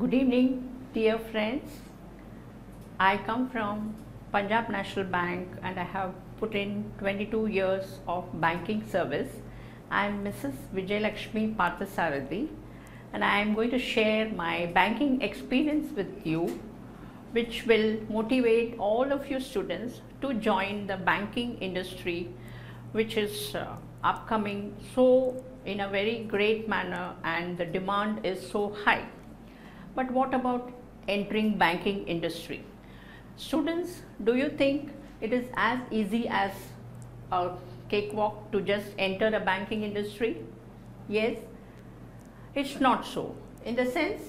Good evening, dear friends. I come from Punjab National Bank and I have put in 22 years of banking service. I am Mrs. Vijayalakshmi Parthasarathy and I am going to share my banking experience with you, which will motivate all of you students to join the banking industry, which is upcoming so in a very great manner and the demand is so high. But what about entering banking industry? Students, do you think it is as easy as a cakewalk to just enter a banking industry? Yes, it's not so. In the sense,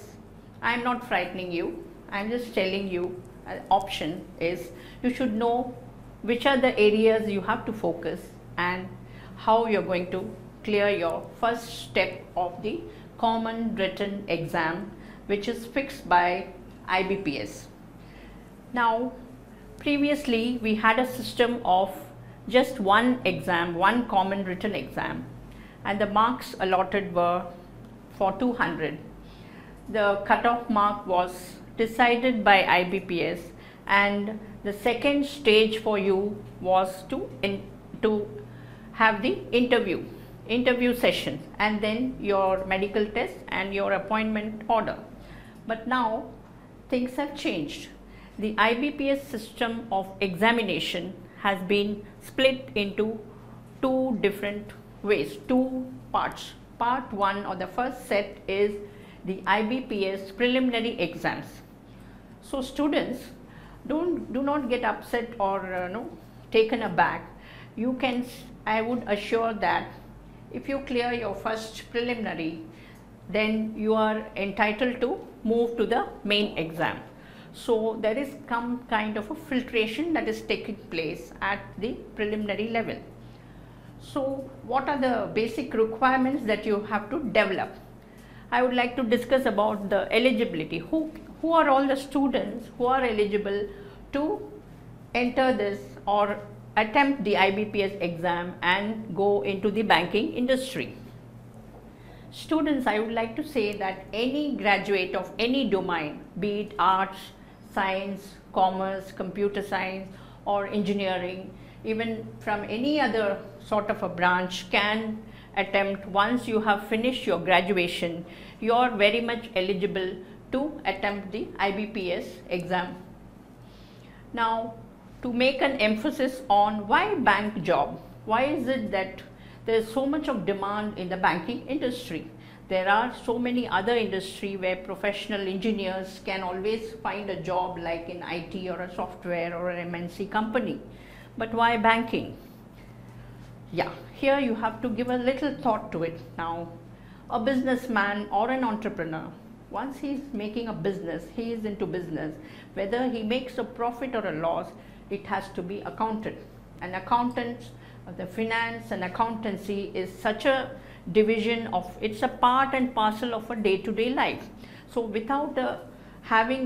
I am not frightening you. I am just telling you an option is you should know which are the areas you have to focus and how you're going to clear your first step of the common written exam, which is fixed by IBPS. Now, previously we had a system of just one exam, one common written exam, and the marks allotted were for 200. The cutoff mark was decided by IBPS, and the second stage for you was to have the interview session and then your medical test and your appointment order. But now things have changed. The IBPS system of examination has been split into two different ways, two parts. Part one or the first set is the IBPS preliminary exams. So students, do not get upset or taken aback. I would assure that if you clear your first preliminary, then you are entitled to move to the main exam. So there is some kind of a filtration that is taking place at the preliminary level. So what are the basic requirements that you have to develop? I would like to discuss about the eligibility. Who are all the students who are eligible to enter this or attempt the IBPS exam and go into the banking industry? Students, I would like to say that any graduate of any domain, be it arts, science, commerce, computer science or engineering, even from any other sort of a branch can attempt. Once you have finished your graduation, you are very much eligible to attempt the IBPS exam. Now, to make an emphasis on why bank job, why is it that there is so much of demand in the banking industry? There are so many other industries where professional engineers can always find a job like in IT or a software or an MNC company. But why banking? Yeah, here you have to give a little thought to it. Now, a businessman or an entrepreneur, once he is making a business, he is into business, whether he makes a profit or a loss, it has to be accounted. An accountant, the finance and accountancy is such a division of, it's a part and parcel of a day-to-day life. So without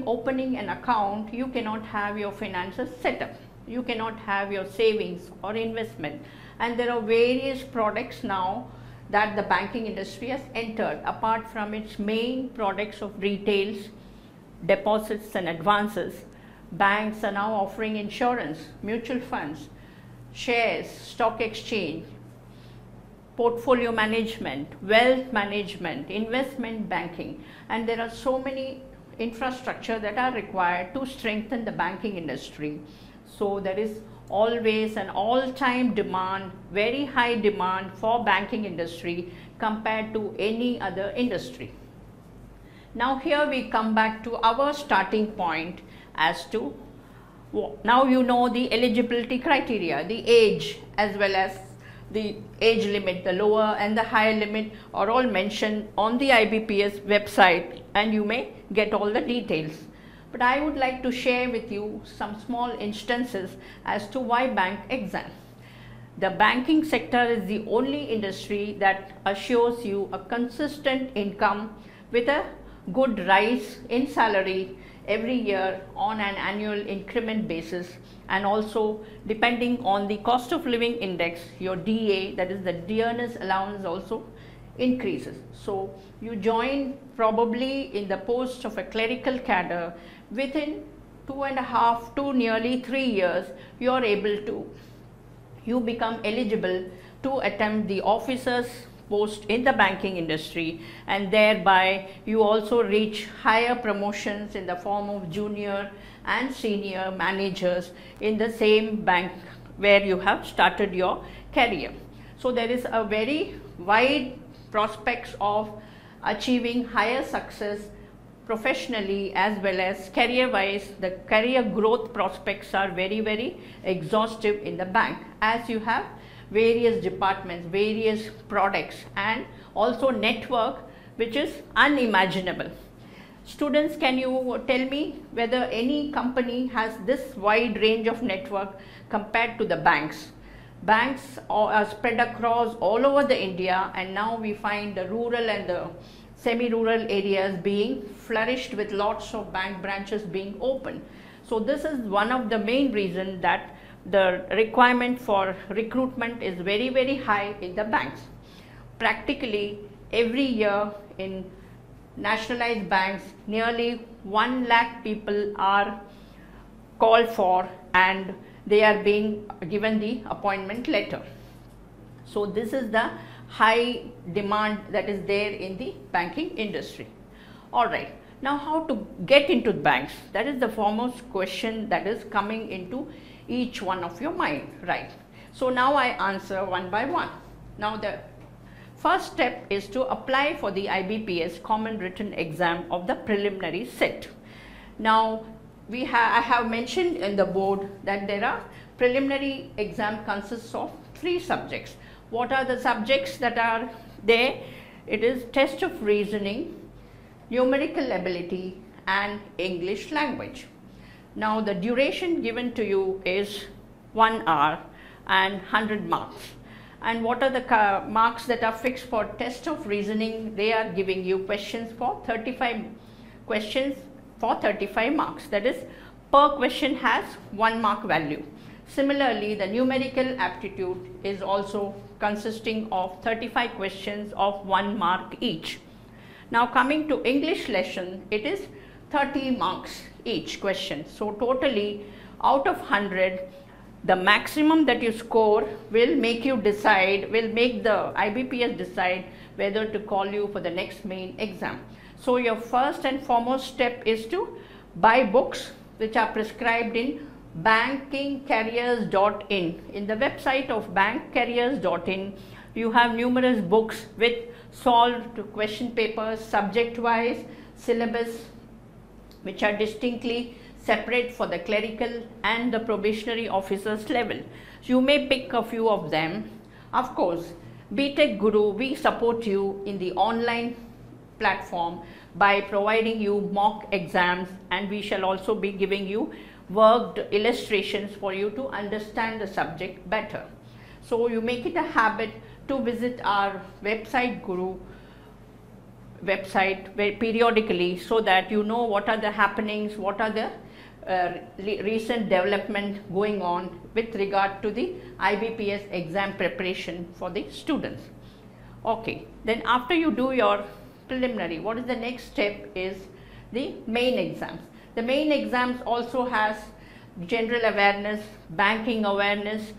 opening an account, you cannot have your finances set up. You cannot have your savings or investment. And there are various products now that the banking industry has entered. Apart from its main products of retails, deposits and advances, banks are now offering insurance, mutual funds, shares, stock exchange, portfolio management, wealth management, investment banking, and there are so many infrastructure that are required to strengthen the banking industry. So there is always an all-time demand, very high demand for banking industry compared to any other industry. Now here we come back to our starting point as to, now you know the eligibility criteria, the age as well as the age limit, the lower and the higher limit are all mentioned on the IBPS website and you may get all the details. But I would like to share with you some small instances as to why bank exam. The banking sector is the only industry that assures you a consistent income with a good rise in salary every year on an annual increment basis, and also depending on the cost of living index, your DA, that is the dearness allowance, also increases. So you join probably in the post of a clerical cadre. Within 2.5 to nearly 3 years, you become eligible to attempt the officer's post in the banking industry, and thereby you also reach higher promotions in the form of junior and senior managers in the same bank where you have started your career. So there is a very wide prospects of achieving higher success professionally as well as career wise. The career growth prospects are very exhaustive in the bank, as you have various departments, various products, and also network which is unimaginable. Students, can you tell me whether any company has this wide range of network compared to the banks? Banks are spread across all over the India, and now we find the rural and the semi-rural areas being flourished with lots of bank branches being open. So this is one of the main reasons that the requirement for recruitment is very high in the banks. Practically every year in nationalized banks, nearly 1 lakh people are called for and they are being given the appointment letter. So this is the high demand that is there in the banking industry. Alright, now how to get into banks? That is the foremost question that is coming into each one of your mind, right? So now I answer one by one. Now the first step is to apply for the IBPS common written exam of the preliminary set. Now I have mentioned in the board that there are preliminary exam consists of 3 subjects. What are the subjects that are there? It is test of reasoning, numerical ability, and English language. Now the duration given to you is 1 hour and 100 marks. And what are the marks that are fixed for test of reasoning? They are giving you questions for 35 questions for 35 marks. That is, per question has 1 mark value. Similarly, the numerical aptitude is also consisting of 35 questions of 1 mark each. Now coming to English lesson, it is 30 marks each question. So totally out of 100, the maximum that you score will make you decide, will make the IBPS decide whether to call you for the next main exam. So your first and foremost step is to buy books which are prescribed in bankingcareers.in. In the website of bankcareers.in, you have numerous books with solved question papers, subject wise, syllabus, which are distinctly separate for the clerical and the probationary officers level. So you may pick a few of them. Of course, Btechguru, we support you in the online platform by providing you mock exams, and we shall also be giving you worked illustrations for you to understand the subject better. So you make it a habit to visit our website Guru website periodically, so that you know what are the happenings, what are the recent development going on with regard to the IBPS exam preparation for the students. Okay, then after you do your preliminary, what is the next step is the main exams. The main exams also has general awareness, banking awareness,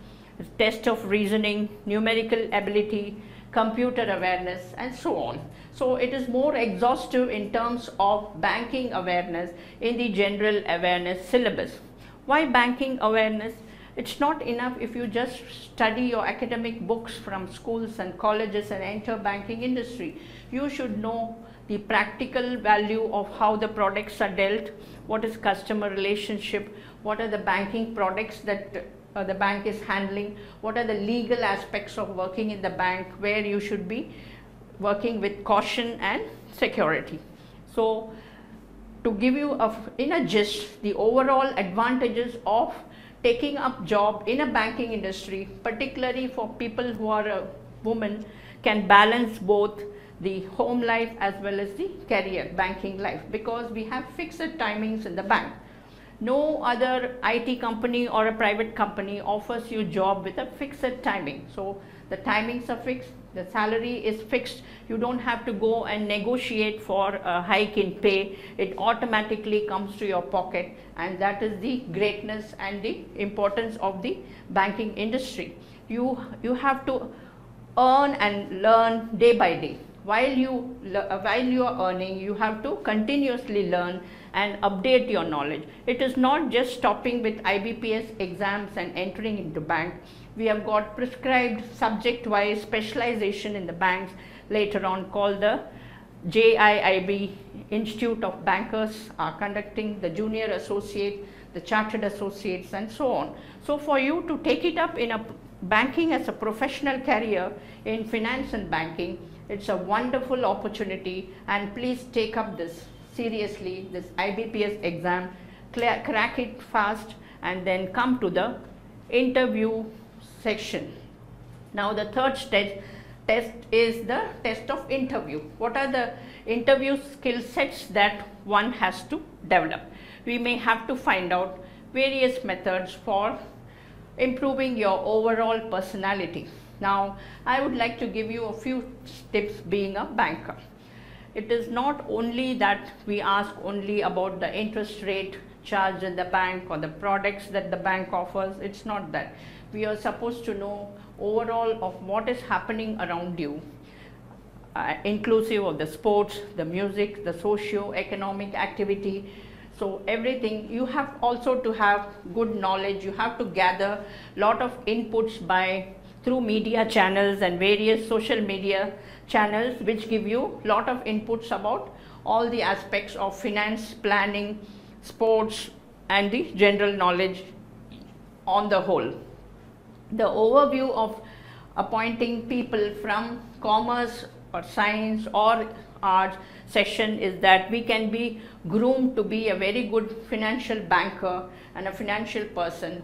test of reasoning, numerical ability, computer awareness, and so on. So it is more exhaustive in terms of banking awareness in the general awareness syllabus. Why banking awareness? It's not enough if you just study your academic books from schools and colleges and enter banking industry. You should know the practical value of how the products are dealt, what is customer relationship, what are the banking products that the bank is handling, what are the legal aspects of working in the bank, where you should be working with caution and security. So to give you in a gist the overall advantages of taking up job in a banking industry, particularly for people who are a woman, can balance both the home life as well as the career banking life, because we have fixed timings in the bank. No other IT company or a private company offers you job with a fixed timing. So the timings are fixed, the salary is fixed. You don't have to go and negotiate for a hike in pay. It automatically comes to your pocket, and that is the greatness and the importance of the banking industry. You have to earn and learn day by day. While you are earning, you have to continuously learn and update your knowledge. It is not just stopping with IBPS exams and entering into bank. We have got prescribed subject-wise specialization in the banks later on, called the JIIB. Institute of Bankers are conducting the junior associate, the chartered associates, and so on. So for you to take it up in a banking as a professional career in finance and banking, it's a wonderful opportunity, and please take up this seriously, this IBPS exam, crack it fast, and then come to the interview section. Now the third test is the test of interview. What are the interview skill sets that one has to develop? We may have to find out various methods for improving your overall personality. Now I would like to give you a few tips being a banker. It is not only that we ask only about the interest rate charged in the bank or the products that the bank offers. It's not that. We are supposed to know overall of what is happening around you, inclusive of the sports, the music, the socio-economic activity. So everything, you have also to have good knowledge. You have to gather lot of inputs through media channels and various social media channels, which give you lot of inputs about all the aspects of finance, planning, sports, and the general knowledge on the whole. The overview of appointing people from commerce or science or arts section is that we can be groomed to be a very good financial banker and a financial person,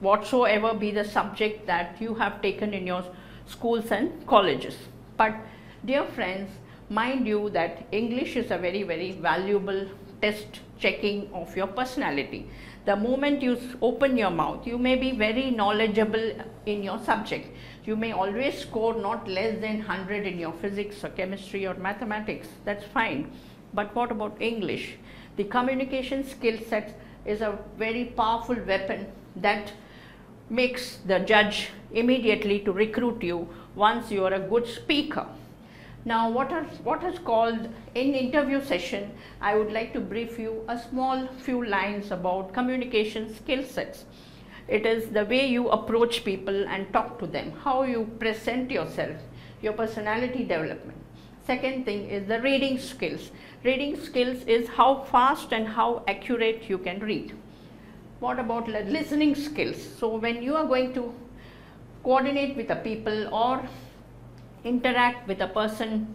whatsoever be the subject that you have taken in your schools and colleges. But dear friends, mind you that English is a very, very valuable test checking of your personality. The moment you open your mouth, you may be very knowledgeable in your subject. You may always score not less than 100 in your physics or chemistry or mathematics. That's fine. But what about English? The communication skill set is a very powerful weapon that makes the judge immediately to recruit you once you are a good speaker. Now what is called in interview session, I would like to brief you a small few lines about communication skill sets. It is the way you approach people and talk to them, how you present yourself, your personality development. Second thing is the reading skills. Reading skills is how fast and how accurate you can read. What about listening skills? So when you are going to coordinate with the people or interact with a person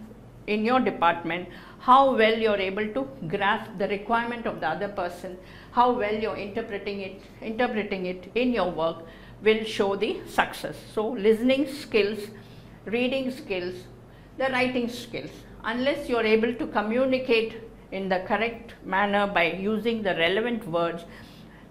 in your department, how well you're able to grasp the requirement of the other person, how well you're interpreting it in your work will show the success. So listening skills, reading skills, the writing skills. Unless you're able to communicate in the correct manner by using the relevant words,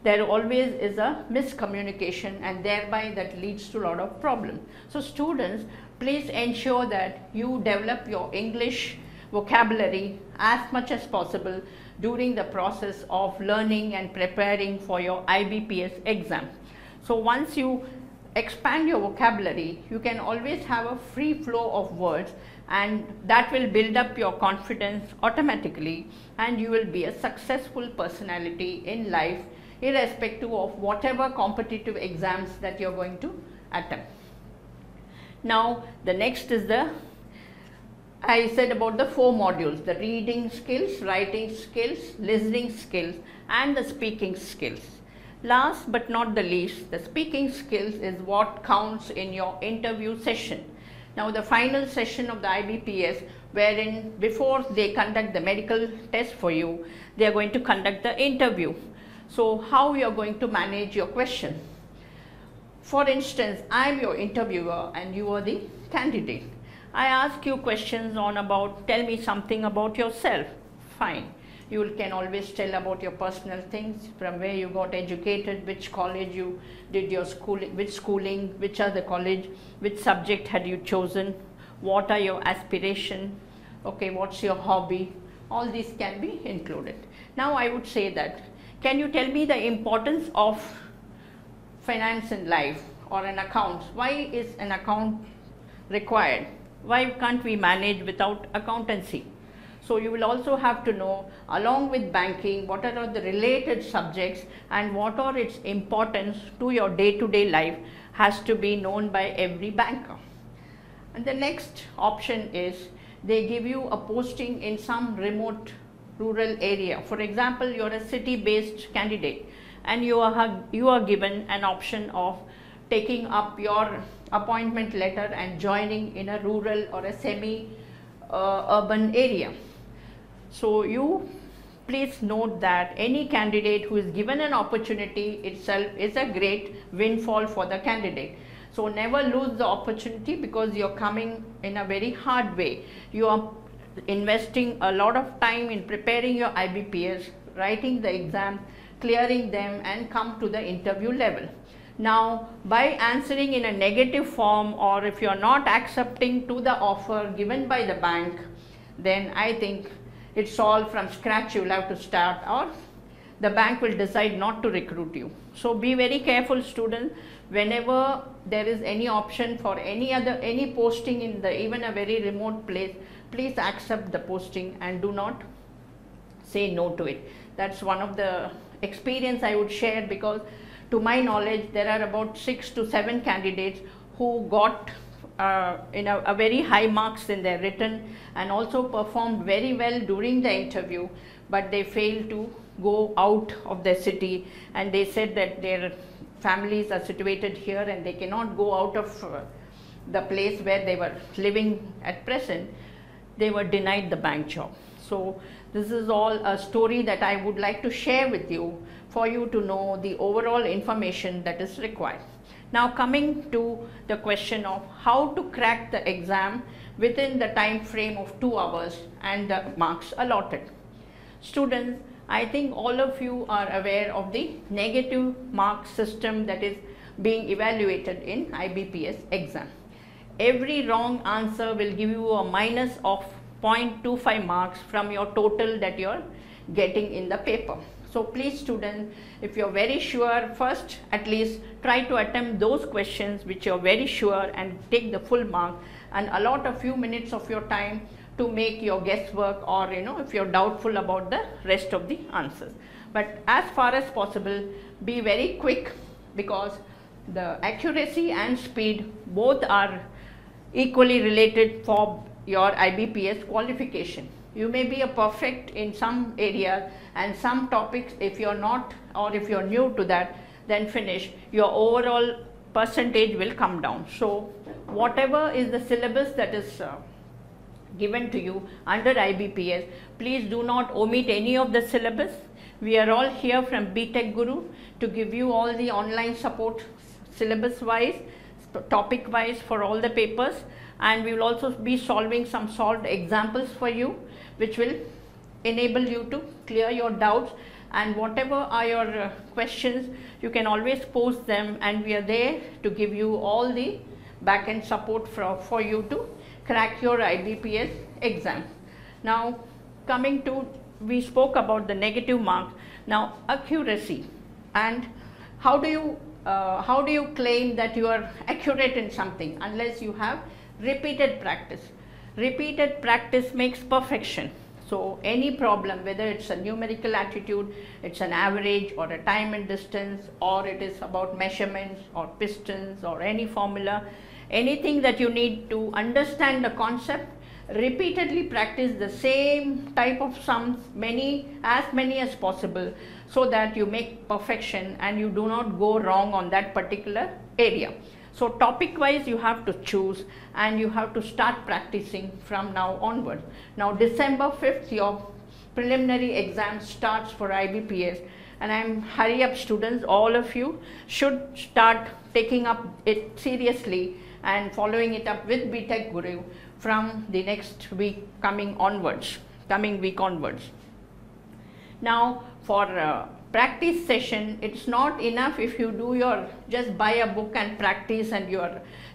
there always is a miscommunication, and thereby that leads to a lot of problems. So students, please ensure that you develop your English vocabulary as much as possible during the process of learning and preparing for your IBPS exam. So once you expand your vocabulary, you can always have a free flow of words, and that will build up your confidence automatically, and you will be a successful personality in life, irrespective of whatever competitive exams that you're going to attempt. Now the next is I said about the 4 modules: the reading skills, writing skills, listening skills, and the speaking skills. Last but not the least, the speaking skills is what counts in your interview session. Now the final session of the IBPS, wherein before they conduct the medical test for you, they are going to conduct the interview. So how you are going to manage your question? For instance, I am your interviewer and you are the candidate. I ask you questions on about, tell me something about yourself. Fine. You can always tell about your personal things, from where you got educated, which college you did your schooling, which are the college, which subject had you chosen, what are your aspirations, okay, what's your hobby. All these can be included. Now I would say that, can you tell me the importance of finance in life or an account? Why is an account required? Why can't we manage without accountancy? So you will also have to know, along with banking, what are the related subjects and what are its importance to your day-to-day life has to be known by every banker. And the next option is, they give you a posting in some remote rural area. For example, you are a city-based candidate and you are given an option of taking up your appointment letter and joining in a rural or a semi-urban area. So you please note that any candidate who is given an opportunity itself is a great windfall for the candidate. So never lose the opportunity, because you are coming in a very hard way. You are investing a lot of time in preparing your IBPS, writing the exam, clearing them, and come to the interview level. Now, by answering in a negative form, or if you are not accepting to the offer given by the bank, then I think it's all from scratch. You will have to start, or the bank will decide not to recruit you. So be very careful, students. Whenever there is any option for any posting in even a very remote place, please accept the posting and do not say no to it. That's one of the experience I would share, because to my knowledge there are about 6 to 7 candidates who got a very high marks in their written and also performed very well during the interview, but they failed to go out of their city, and they said that their families are situated here and they cannot go out of the place where they were living at present. They were denied the bank job. So this is all a story that I would like to share with you, for you to know the overall information that is required. Now coming to the question of how to crack the exam within the time frame of 2 hours and the marks allotted. Students, I think all of you are aware of the negative mark system that is being evaluated in IBPS exam. Every wrong answer will give you a minus of 0.25 marks from your total that you are getting in the paper. So please students, if you are very sure, first at least try to attempt those questions which you are very sure and take the full mark, and allot a few minutes of your time to make your guesswork, or if you are doubtful about the rest of the answers. But as far as possible, be very quick, because the accuracy and speed both are equally related for your IBPS qualification. You may be a perfect in some areas, and some topics, if you are not, or if you are new to that, then finish, your overall percentage will come down. So whatever is the syllabus that is given to you under IBPS, please do not omit any of the syllabus. We are all here from Btechguru to give you all the online support, syllabus wise, topic wise, for all the papers, and we will also be solving some solved examples for you, which will enable you to clear your doubts, and whatever are your questions, you can always post them, and we are there to give you all the back-end support for you to crack your IBPS exam. Now coming to, we spoke about the negative marks. Now accuracy, and how do you claim that you are accurate in something unless you have repeated practice. Repeated practice makes perfection. So any problem, whether it's a numerical aptitude, it's an average or a time and distance, or it is about measurements or pistons or any formula, anything that you need to understand the concept, repeatedly practice the same type of sums, as many as possible, so that you make perfection and you do not go wrong on that particular area. So topic wise you have to choose, and you have to start practicing from now onwards. Now December 5th your preliminary exam starts for IBPS, and hurry up students, all of you should start taking up it seriously and following it up with Btechguru from the next week coming week onwards. Now for practice session, it's not enough if you do just buy a book and practice, and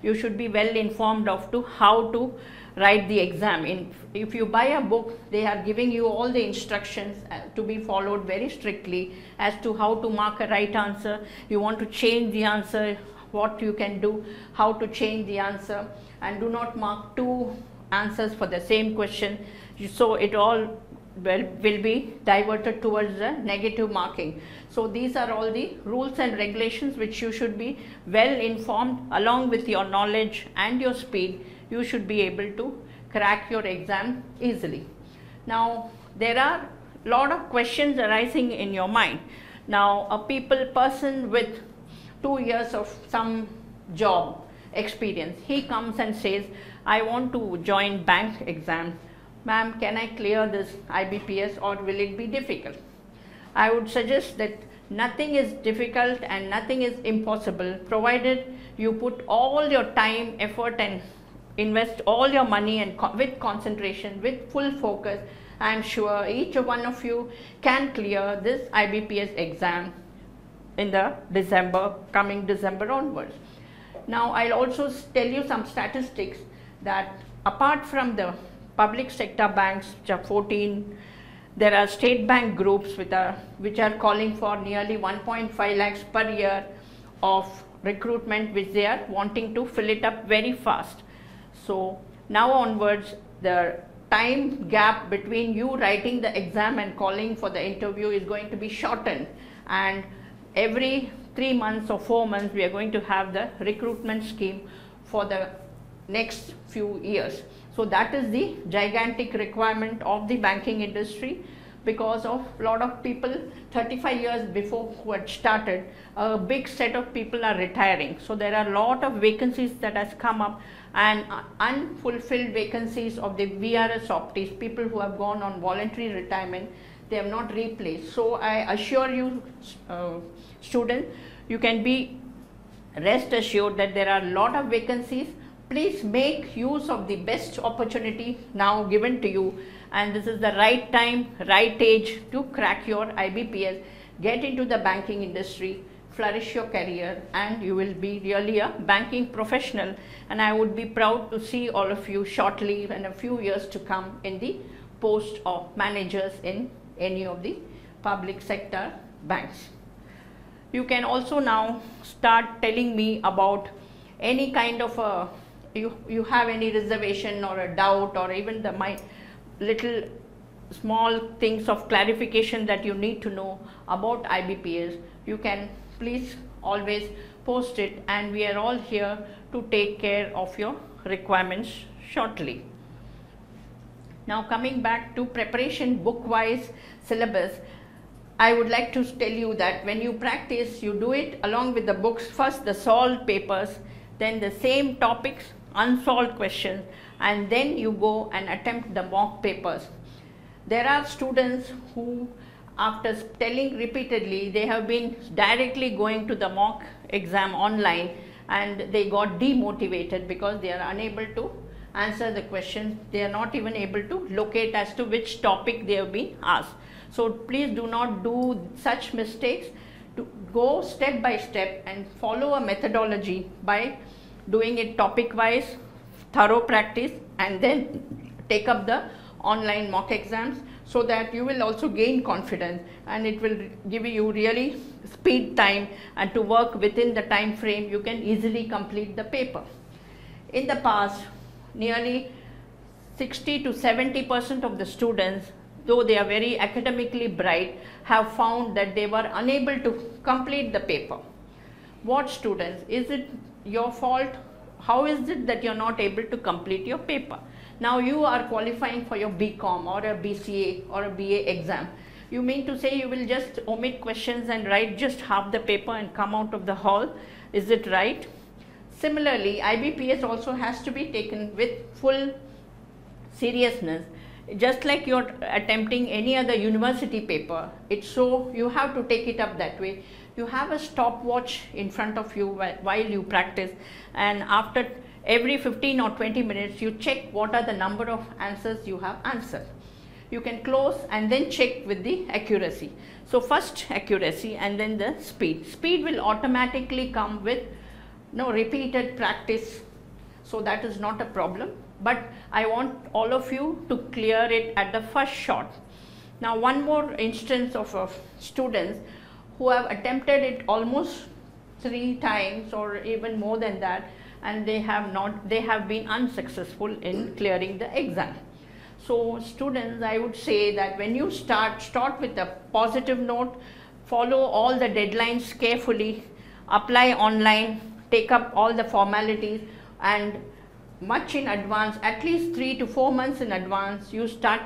you should be well informed of how to write the exam. If you buy a book, they are giving you all the instructions to be followed very strictly as to how to mark a right answer. You want to change the answer, what you can do, how to change the answer, and do not mark two answers for the same question, so it all will be diverted towards the negative marking. So these are all the rules and regulations which you should be well informed. Along with your knowledge and your speed, you should be able to crack your exam easily. Now there are a lot of questions arising in your mind. Now a person with 2 years of some job experience, he comes and says, I want to join bank exam. Ma'am, can I clear this IBPS or will it be difficult? I would suggest that nothing is difficult and nothing is impossible, provided you put all your time, effort, and invest all your money and with concentration, with full focus. I am sure each one of you can clear this IBPS exam in the coming December onwards. Now I'll also tell you some statistics that apart from the public sector banks, which are 14, there are state bank groups which are calling for nearly 1.5 lakhs per year of recruitment, which they are wanting to fill it up very fast. So now onwards, the time gap between you writing the exam and calling for the interview is going to be shortened, and every 3 months or 4 months we are going to have the recruitment scheme for the next few years. So that is the gigantic requirement of the banking industry, because of a lot of people 35 years before who had started, a big set of people are retiring. So there are a lot of vacancies that has come up, and unfulfilled vacancies of the VRS optees, people who have gone on voluntary retirement, they have not replaced. So I assure you, students, you can be rest assured that there are a lot of vacancies. Please make use of the best opportunity now given to you, and this is the right time, right age to crack your IBPS, get into the banking industry, flourish your career, and you will be really a banking professional. And I would be proud to see all of you shortly in a few years to come in the post of managers in any of the public sector banks. You can also now start telling me about any kind of you have any reservation or a doubt, or even my little small things of clarification that you need to know about IBPS. You can please always post it, and we are all here to take care of your requirements shortly. Now coming back to preparation book-wise syllabus, I would like to tell you that when you practice, you do it along with the books. First the solved papers, then the same topics, unsolved questions, and then you go and attempt the mock papers. There are students who, after telling repeatedly, they have been directly going to the mock exam online, and they got demotivated because they are unable to answer the questions. They are not even able to locate as to which topic they have been asked. So please do not do such mistakes. To go step by step and follow a methodology by doing it topic wise, thorough practice, and then take up the online mock exams, so that you will also gain confidence, and it will give you really speed time, and to work within the time frame you can easily complete the paper. In the past, nearly 60 to 70% of the students, though they are very academically bright, have found that they were unable to complete the paper. What students? Is it your fault? How is it that you are not able to complete your paper? Now you are qualifying for your BCom or a BCA or a BA exam. You mean to say you will just omit questions and write just half the paper and come out of the hall? Is it right? Similarly, IBPS also has to be taken with full seriousness. Just like you are attempting any other university paper, you have to take it up that way. You have a stopwatch in front of you while you practice, and after every 15 or 20 minutes you check what are the number of answers you have answered. you can close and then check with the accuracy. So first accuracy and then the speed. Speed will automatically come with repeated practice, so that is not a problem, but I want all of you to clear it at the first shot. Now one more instance of students who have attempted it almost 3 times or even more than that, and they have been unsuccessful in clearing the exam. So students, I would say that when you start with a positive note, follow all the deadlines carefully, apply online, take up all the formalities, and much in advance, at least 3 to 4 months in advance, you start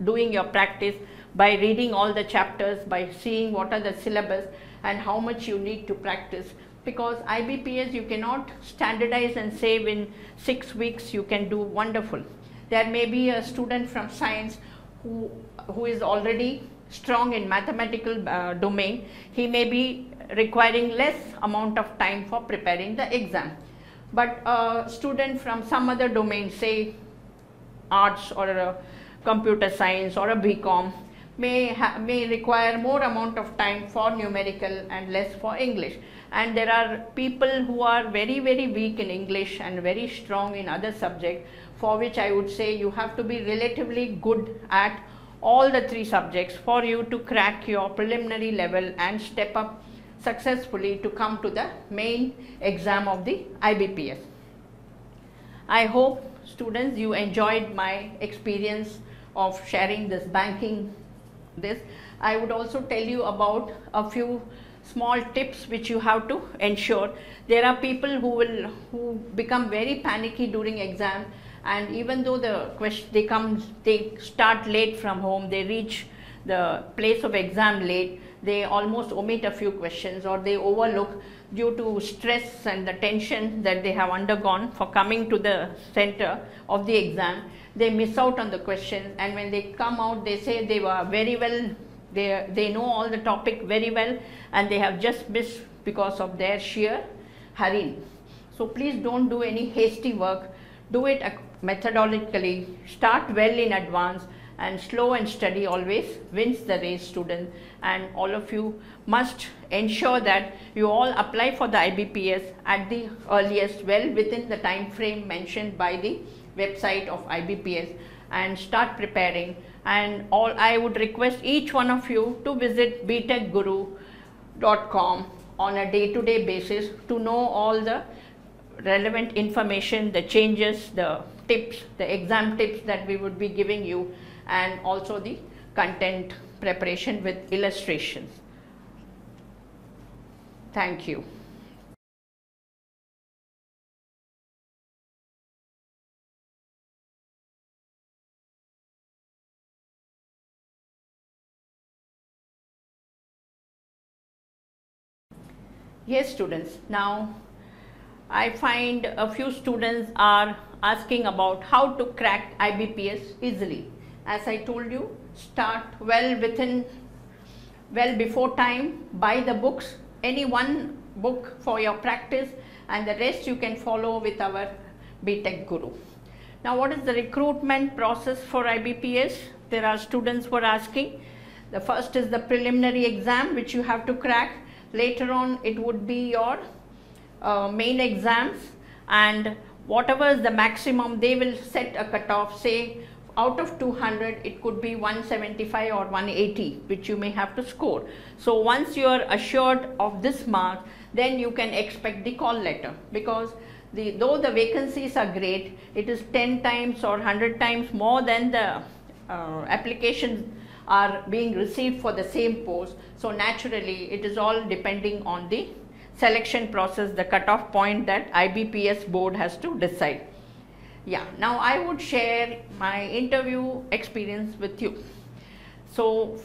doing your practice by reading all the chapters, by seeing what are the syllabus and how much you need to practice. Because IBPS you cannot standardize and say in 6 weeks you can do wonderful. There may be a student from science who is already strong in mathematical domain. He may be requiring less amount of time for preparing the exam. But a student from some other domain, say arts or a computer science or a BCom, may require more amount of time for numerical and less for English. And there are people who are very weak in English and very strong in other subjects, for which I would say you have to be relatively good at all the 3 subjects for you to crack your preliminary level and step up successfully to come to the main exam of the IBPS. I hope students you enjoyed my experience of sharing this banking. I would also tell you about a few small tips which you have to ensure. There are people who become very panicky during exam, and even though they start late from home, they reach the place of exam late, they almost omit a few questions or they overlook due to stress and the tension that they have undergone for coming to the center of the exam. They miss out on the questions, and when they come out they say they were very well, they know all the topic very well, and they have just missed because of their sheer hurry. So please don't do any hasty work, do it methodologically, start well in advance, and slow and steady always wins the race, students. And all of you must ensure that you all apply for the IBPS at the earliest, well within the time frame mentioned by the website of IBPS, and start preparing. And I would request each one of you to visit btechguru.com on a day-to-day basis to know all the relevant information, the changes, the tips, the exam tips that we would be giving you, and also the content preparation with illustrations. Thank you. Yes, students, now I find a few students are asking about how to crack IBPS easily. As I told you, start well before time, buy the books, any one book for your practice, and the rest you can follow with our Btechguru. Now, what is the recruitment process for IBPS? There are students who are asking. The first is the preliminary exam which you have to crack. Later on it would be your main exams, and whatever is the maximum, they will set a cutoff, say out of 200 it could be 175 or 180 which you may have to score. So once you are assured of this mark, then you can expect the call letter, because though the vacancies are great, it is 10 times or 100 times more than the applications are being received for the same post. So naturally it is all depending on the selection process, the cutoff point that IBPS board has to decide. Yeah, now I would share my interview experience with you. So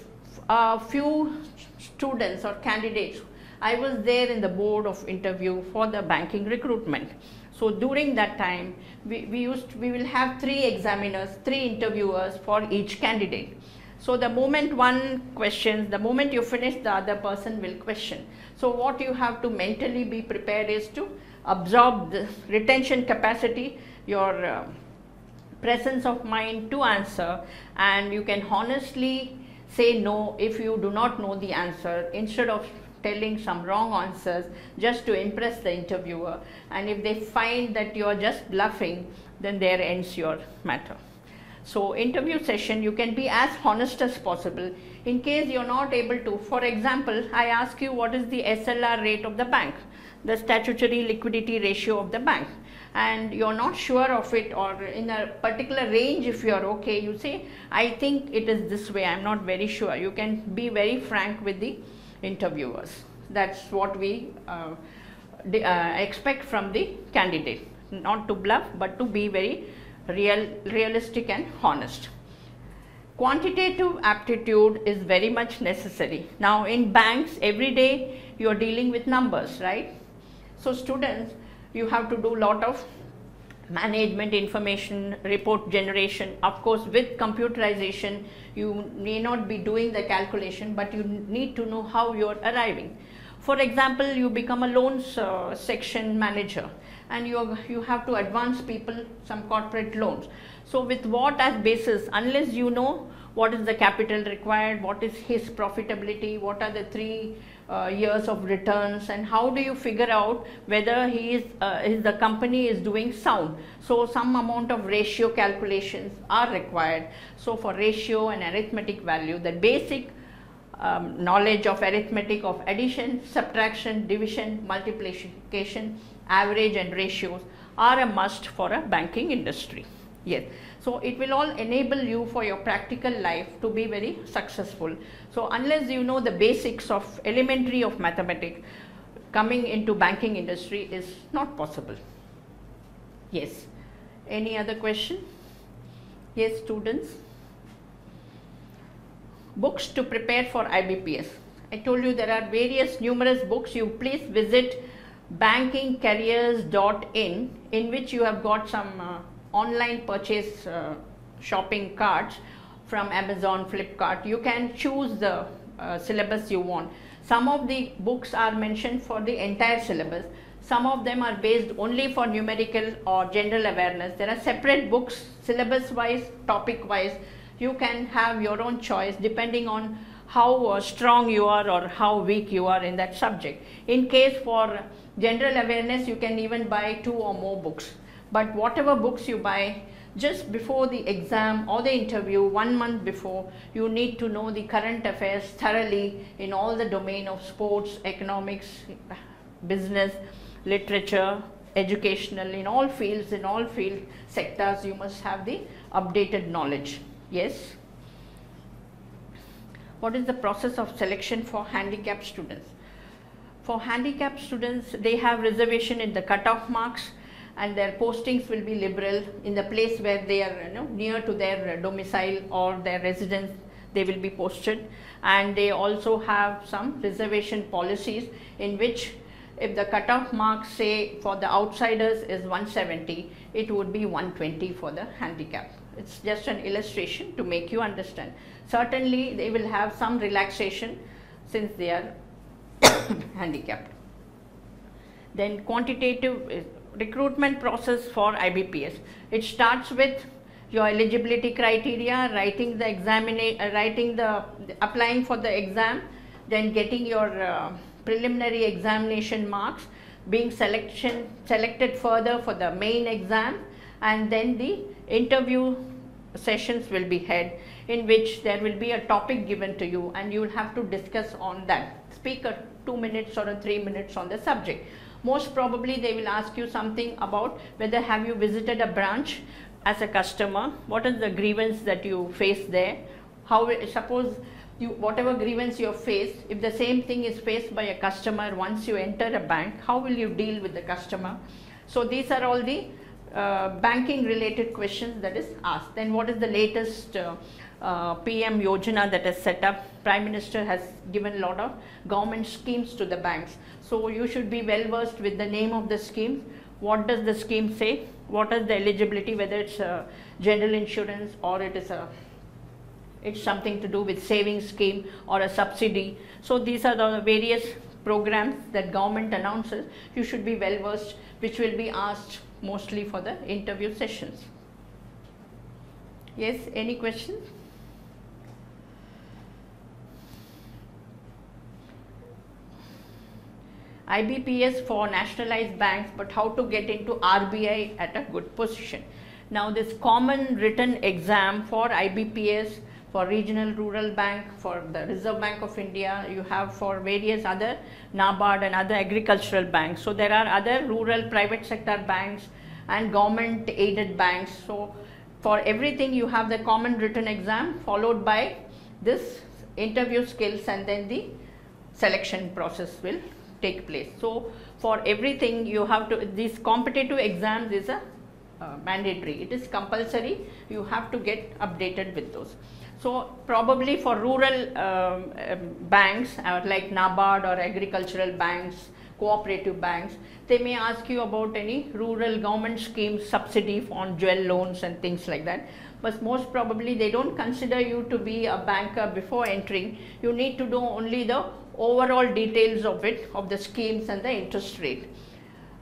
a few students or candidates, I was there in the board of interview for the banking recruitment. So during that time we will have 3 examiners, 3 interviewers for each candidate. So the moment one questions, the moment you finish, the other person will question. So what you have to mentally be prepared is to absorb the retention capacity, your presence of mind to answer, and you can honestly say no if you do not know the answer, instead of telling some wrong answers just to impress the interviewer. And if they find that you are just bluffing, then there ends your matter. So interview session, you can be as honest as possible. In case you're not able to, for example, I ask you what is the SLR rate of the bank, the statutory liquidity ratio of the bank, and you're not sure of it, or in a particular range, if you're okay, you say, I think it is this way, I'm not very sure. You can be very frank with the interviewers. That's what we expect from the candidate, not to bluff, but to be very realistic and honest. Quantitative aptitude is very much necessary. Now in banks, every day you are dealing with numbers, right? So students, you have to do a lot of management information, report generation. Of course, with computerization, you may not be doing the calculation, but you need to know how you are arriving. For example, you become a loans section manager, and you have to advance people some corporate loans. So with what as basis, unless you know what is the capital required, what is his profitability, what are the 3 years of returns, and how do you figure out whether the company is doing sound. So some amount of ratio calculations are required. So for ratio and arithmetic value, the basic knowledge of arithmetic of addition, subtraction, division, multiplication, average and ratios are a must for a banking industry. Yes, so it will all enable you for your practical life to be very successful. So unless you know the basics of elementary of mathematics, coming into banking industry is not possible. Yes, any other question? Yes, students. Books to prepare for IBPS. I told you there are numerous books. You please visit bankingcareers.in, in which you have got some online purchase shopping cards from Amazon, Flipkart. You can choose the syllabus you want. Some of the books are mentioned for the entire syllabus. Some of them are based only for numerical or general awareness. There are separate books, syllabus wise, topic wise. You can have your own choice depending on how strong you are or how weak you are in that subject. In case for general awareness, you can even buy 2 or more books. But whatever books you buy, just before the exam or the interview, 1 month before, you need to know the current affairs thoroughly in all the domain of sports, economics, business, literature, educational, in all field sectors, you must have the updated knowledge. Yes. What is the process of selection for handicapped students? For handicapped students, they have reservation in the cutoff marks, and their postings will be liberal in the place where they are near to their domicile or their residence. They will be posted, and they also have some reservation policies in which if the cutoff marks say for the outsiders is 170, it would be 120 for the handicap. It's just an illustration to make you understand. Certainly they will have some relaxation since they are handicapped. Then quantitative recruitment process for IBPS. It starts with your eligibility criteria, applying for the exam, then getting your preliminary examination marks, being selected further for the main exam, and then the interview sessions will be held, in which there will be a topic given to you and you will have to discuss on that. Speak 2 minutes or 3 minutes on the subject. Most probably they will ask you something about whether have you visited a branch as a customer, what is the grievance that you face there, how, suppose whatever grievance you have faced, if the same thing is faced by a customer once you enter a bank, how will you deal with the customer? So these are all the banking related questions that is asked. Then what is the latest PM Yojana that is set up? Prime Minister has given a lot of government schemes to the banks. So you should be well versed with the name of the scheme. What does the scheme say? What is the eligibility, whether it's a general insurance or it's something to do with savings scheme or a subsidy. So these are the various programs that government announces. You should be well versed, which will be asked mostly for the interview sessions. Yes, any questions? IBPS for nationalized banks, but how to get into RBI at a good position. Now this common written exam for IBPS, for regional rural bank, for the Reserve Bank of India, you have for various other NABARD and other agricultural banks. So there are other rural private sector banks and government aided banks. So for everything you have the common written exam followed by this interview skills, and then the selection process will take place. So for everything you have to, these competitive exams is a mandatory, it is compulsory, you have to get updated with those. So probably for rural banks like NABARD or agricultural banks, cooperative banks, they may ask you about any rural government schemes, subsidy on jewel loans and things like that. But most probably they don't consider you to be a banker before entering. You need to know only the overall details of it, of the schemes and the interest rate.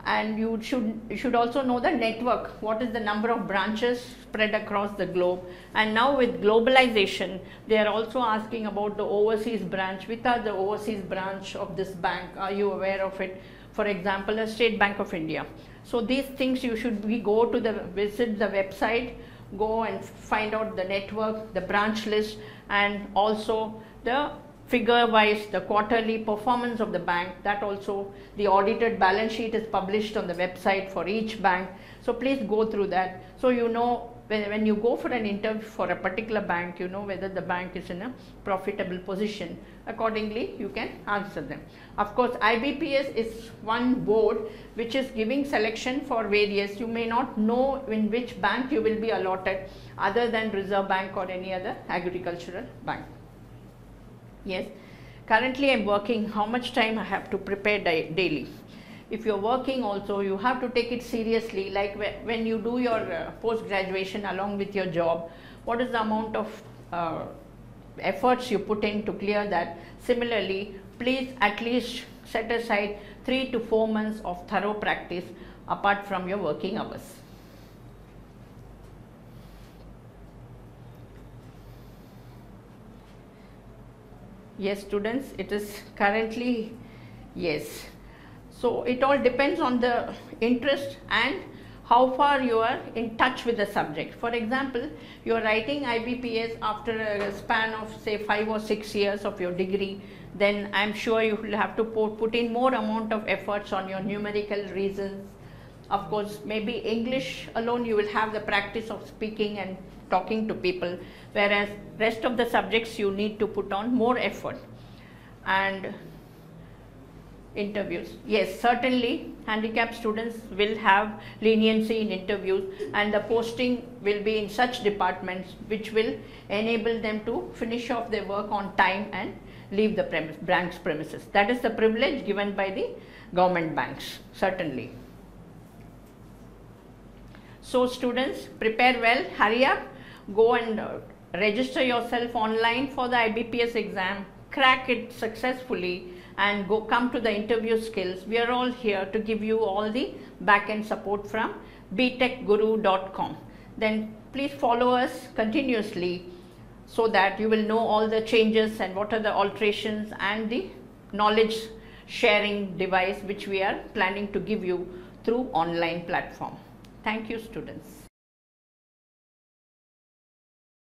And you should also know the network, what is the number of branches spread across the globe. And now with globalization, they are also asking about the overseas branch. Which are the overseas branch of this bank? Are you aware of it? For example, a State Bank of India. So these things you should go to the, visit the website, go and find out the network, the branch list, and also the figure wise, the quarterly performance of the bank. That also, the audited balance sheet is published on the website for each bank. So please go through that. So you know when you go for an interview for a particular bank, you know whether the bank is in a profitable position. Accordingly, you can answer them. Of course, IBPS is one board which is giving selection for various. You may not know in which bank you will be allotted other than Reserve Bank or any other agricultural bank. Yes, currently I am working. How much time I have to prepare daily? If you are working also, you have to take it seriously. Like when you do your post graduation along with your job, what is the amount of efforts you put in to clear that? Similarly, please at least set aside 3 to 4 months of thorough practice apart from your working hours. Yes, students, it is currently, yes. So it all depends on the interest and how far you are in touch with the subject. For example, you are writing IBPS after a span of say 5 or 6 years of your degree, then I am sure you will have to put in more amount of efforts on your numerical reasons. Of course, maybe English alone you will have the practice of speaking and talking to people, whereas rest of the subjects you need to put on more effort. And interviews, yes, certainly handicapped students will have leniency in interviews, and the posting will be in such departments which will enable them to finish off their work on time and leave the bank's premises. That is the privilege given by the government banks, certainly. So students, prepare well, hurry up, go and register yourself online for the IBPS exam, crack it successfully, and come to the interview skills. We are all here to give you all the back-end support from Btechguru.com. Then please follow us continuously so that you will know all the changes and what are the alterations and the knowledge sharing device which we are planning to give you through online platform. Thank you, students.